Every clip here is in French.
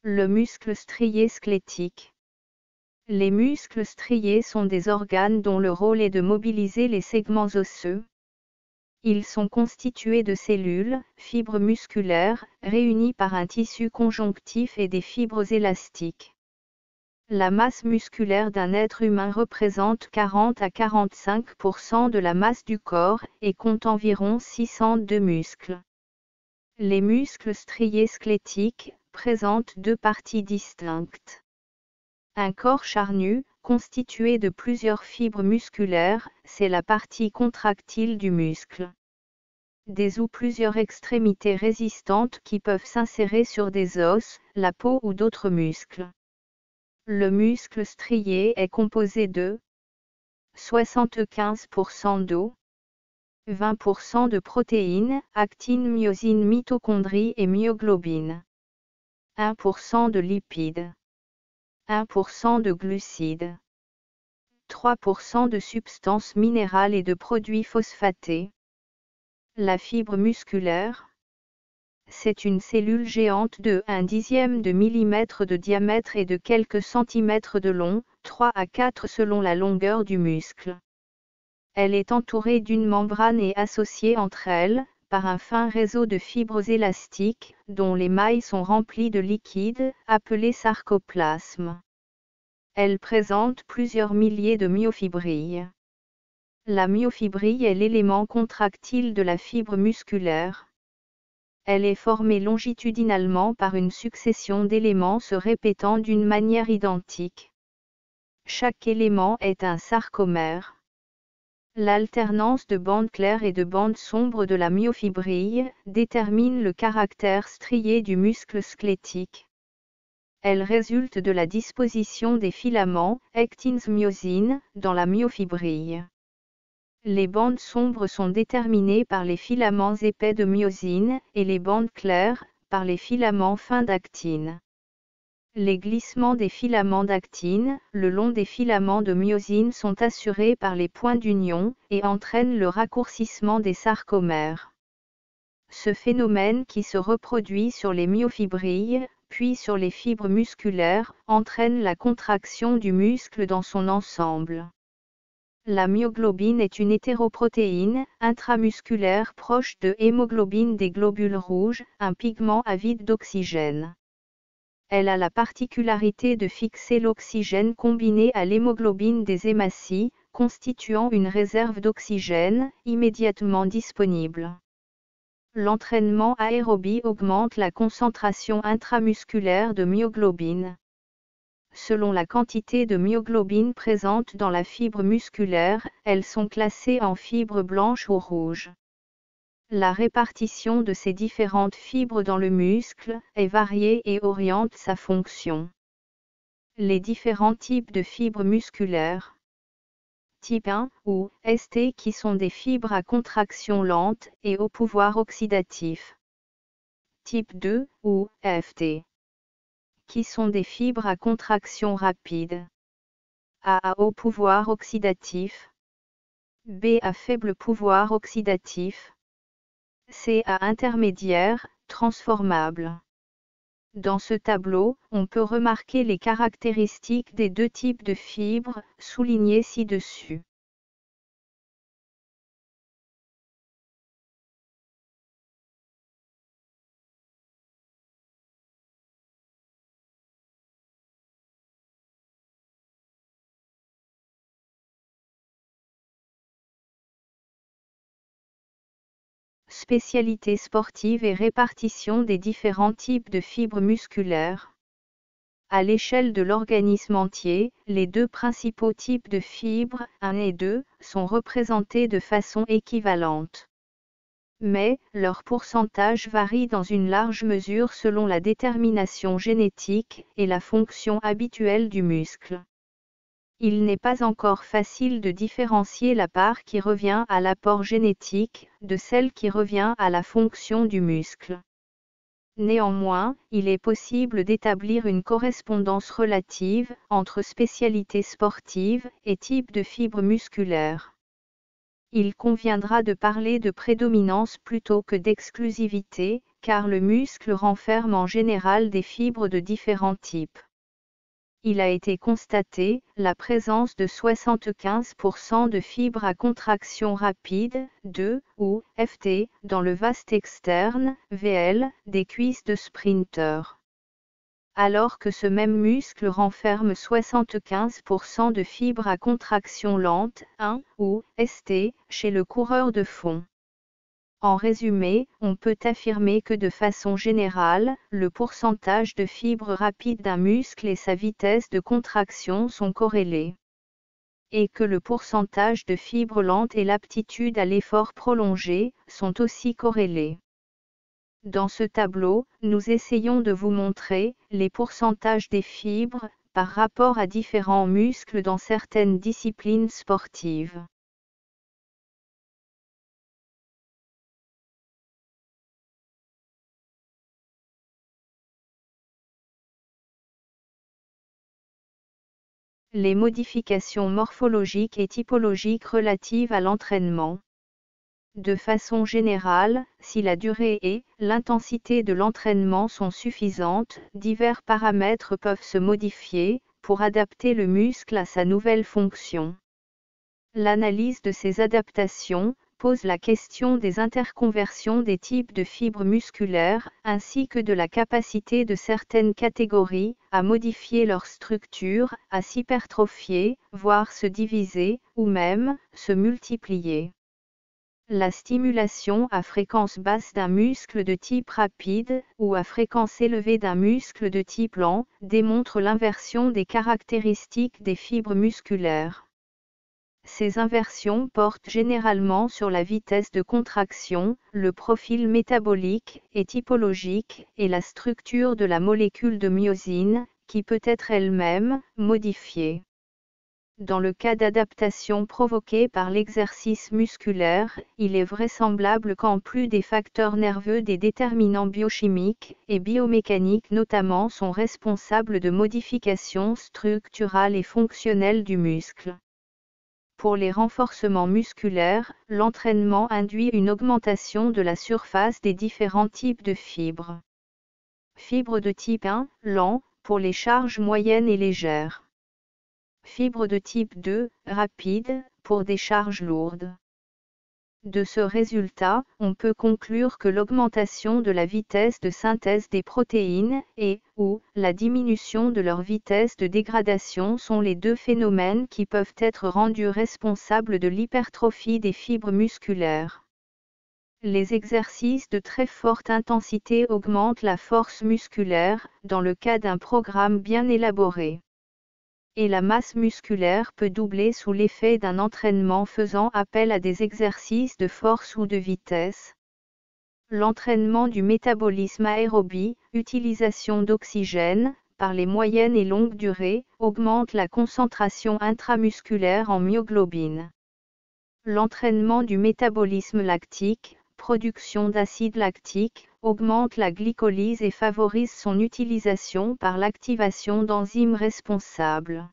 Le muscle strié squelettique. Les muscles striés sont des organes dont le rôle est de mobiliser les segments osseux. Ils sont constitués de cellules, fibres musculaires, réunies par un tissu conjonctif et des fibres élastiques. La masse musculaire d'un être humain représente 40 à 45% de la masse du corps et compte environ 600 de muscles. Les muscles striés squelettiques présentent deux parties distinctes. Un corps charnu, constitué de plusieurs fibres musculaires, c'est la partie contractile du muscle. Des ou plusieurs extrémités résistantes qui peuvent s'insérer sur des os, la peau ou d'autres muscles. Le muscle strié est composé de 75% d'eau, 20% de protéines, actine, myosine, mitochondries et myoglobine, 1% de lipides, 1% de glucides, 3% de substances minérales et de produits phosphatés. La fibre musculaire, c'est une cellule géante de 1/10 de millimètre de diamètre et de quelques centimètres de long, 3 à 4 selon la longueur du muscle. Elle est entourée d'une membrane et associée entre elles, par un fin réseau de fibres élastiques, dont les mailles sont remplies de liquide, appelé sarcoplasme. Elle présente plusieurs milliers de myofibrilles. La myofibrille est l'élément contractile de la fibre musculaire. Elle est formée longitudinalement par une succession d'éléments se répétant d'une manière identique. Chaque élément est un sarcomère. L'alternance de bandes claires et de bandes sombres de la myofibrille détermine le caractère strié du muscle squelettique. Elle résulte de la disposition des filaments, actines myosines, dans la myofibrille. Les bandes sombres sont déterminées par les filaments épais de myosine, et les bandes claires, par les filaments fins d'actine. Les glissements des filaments d'actine, le long des filaments de myosine sont assurés par les points d'union, et entraînent le raccourcissement des sarcomères. Ce phénomène qui se reproduit sur les myofibrilles, puis sur les fibres musculaires, entraîne la contraction du muscle dans son ensemble. La myoglobine est une hétéroprotéine intramusculaire proche de hémoglobine des globules rouges, un pigment avide d'oxygène. Elle a la particularité de fixer l'oxygène combiné à l'hémoglobine des hématies, constituant une réserve d'oxygène immédiatement disponible. L'entraînement aérobie augmente la concentration intramusculaire de myoglobine. Selon la quantité de myoglobine présente dans la fibre musculaire, elles sont classées en fibres blanches ou rouges. La répartition de ces différentes fibres dans le muscle est variée et oriente sa fonction. Les différents types de fibres musculaires. Type 1 ou ST qui sont des fibres à contraction lente et au pouvoir oxydatif. Type 2 ou FT qui sont des fibres à contraction rapide. A à haut pouvoir oxydatif. B à faible pouvoir oxydatif. C à intermédiaire, transformable. Dans ce tableau, on peut remarquer les caractéristiques des deux types de fibres, soulignées ci-dessus. Spécialité sportive et répartition des différents types de fibres musculaires. À l'échelle de l'organisme entier, les deux principaux types de fibres, 1 et 2, sont représentés de façon équivalente. Mais, leur pourcentage varie dans une large mesure selon la détermination génétique et la fonction habituelle du muscle. Il n'est pas encore facile de différencier la part qui revient à l'apport génétique, de celle qui revient à la fonction du muscle. Néanmoins, il est possible d'établir une correspondance relative entre spécialité sportive et type de fibre musculaire. il conviendra de parler de prédominance plutôt que d'exclusivité, car le muscle renferme en général des fibres de différents types. Il a été constaté la présence de 75% de fibres à contraction rapide, ou FT, dans le vaste externe, VL, des cuisses de sprinter. Alors que ce même muscle renferme 75% de fibres à contraction lente, ou ST, chez le coureur de fond. En résumé, on peut affirmer que de façon générale, le pourcentage de fibres rapides d'un muscle et sa vitesse de contraction sont corrélés. Et que le pourcentage de fibres lentes et l'aptitude à l'effort prolongé sont aussi corrélés. Dans ce tableau, nous essayons de vous montrer les pourcentages des fibres par rapport à différents muscles dans certaines disciplines sportives. Les modifications morphologiques et typologiques relatives à l'entraînement. De façon générale, si la durée et l'intensité de l'entraînement sont suffisantes, divers paramètres peuvent se modifier pour adapter le muscle à sa nouvelle fonction. L'analyse de ces adaptations pose la question des interconversions des types de fibres musculaires, ainsi que de la capacité de certaines catégories à modifier leur structure, à s'hypertrophier, voire se diviser, ou même se multiplier. La stimulation à fréquence basse d'un muscle de type rapide, ou à fréquence élevée d'un muscle de type lent, démontre l'inversion des caractéristiques des fibres musculaires. Ces inversions portent généralement sur la vitesse de contraction, le profil métabolique et typologique, et la structure de la molécule de myosine, qui peut être elle-même modifiée. Dans le cas d'adaptation provoquée par l'exercice musculaire, il est vraisemblable qu'en plus des facteurs nerveux, des déterminants biochimiques et biomécaniques notamment sont responsables de modifications structurales et fonctionnelles du muscle. Pour les renforcements musculaires, l'entraînement induit une augmentation de la surface des différents types de fibres. Fibres de type 1, lent, pour les charges moyennes et légères. Fibres de type 2, rapide, pour des charges lourdes. De ce résultat, on peut conclure que l'augmentation de la vitesse de synthèse des protéines ou la diminution de leur vitesse de dégradation sont les deux phénomènes qui peuvent être rendus responsables de l'hypertrophie des fibres musculaires. Les exercices de très forte intensité augmentent la force musculaire, dans le cas d'un programme bien élaboré. Et la masse musculaire peut doubler sous l'effet d'un entraînement faisant appel à des exercices de force ou de vitesse. L'entraînement du métabolisme aérobie, utilisation d'oxygène, par les moyennes et longues durées, augmente la concentration intramusculaire en myoglobine. L'entraînement du métabolisme lactique, production d'acide lactique, augmente la glycolyse et favorise son utilisation par l'activation d'enzymes responsables.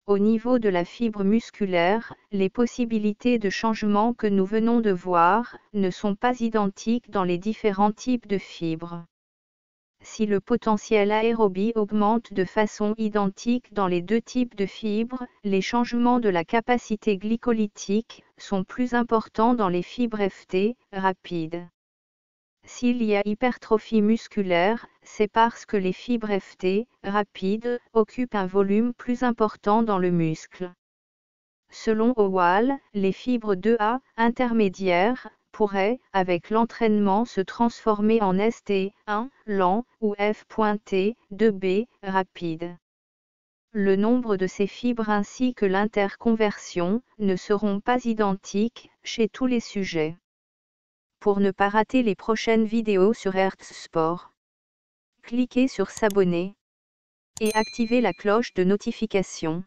Au niveau de la fibre musculaire, les possibilités de changement que nous venons de voir ne sont pas identiques dans les différents types de fibres. Si le potentiel aérobie augmente de façon identique dans les deux types de fibres, les changements de la capacité glycolytique sont plus importants dans les fibres FT, rapides. S'il y a hypertrophie musculaire, c'est parce que les fibres FT, rapides, occupent un volume plus important dans le muscle. Selon Howell, les fibres 2A, intermédiaires, pourraient, avec l'entraînement, se transformer en ST1, lent, ou F.T, 2B, rapide. Le nombre de ces fibres ainsi que l'interconversion ne seront pas identiques chez tous les sujets. Pour ne pas rater les prochaines vidéos sur Hertz Sport, cliquez sur s'abonner et activez la cloche de notification.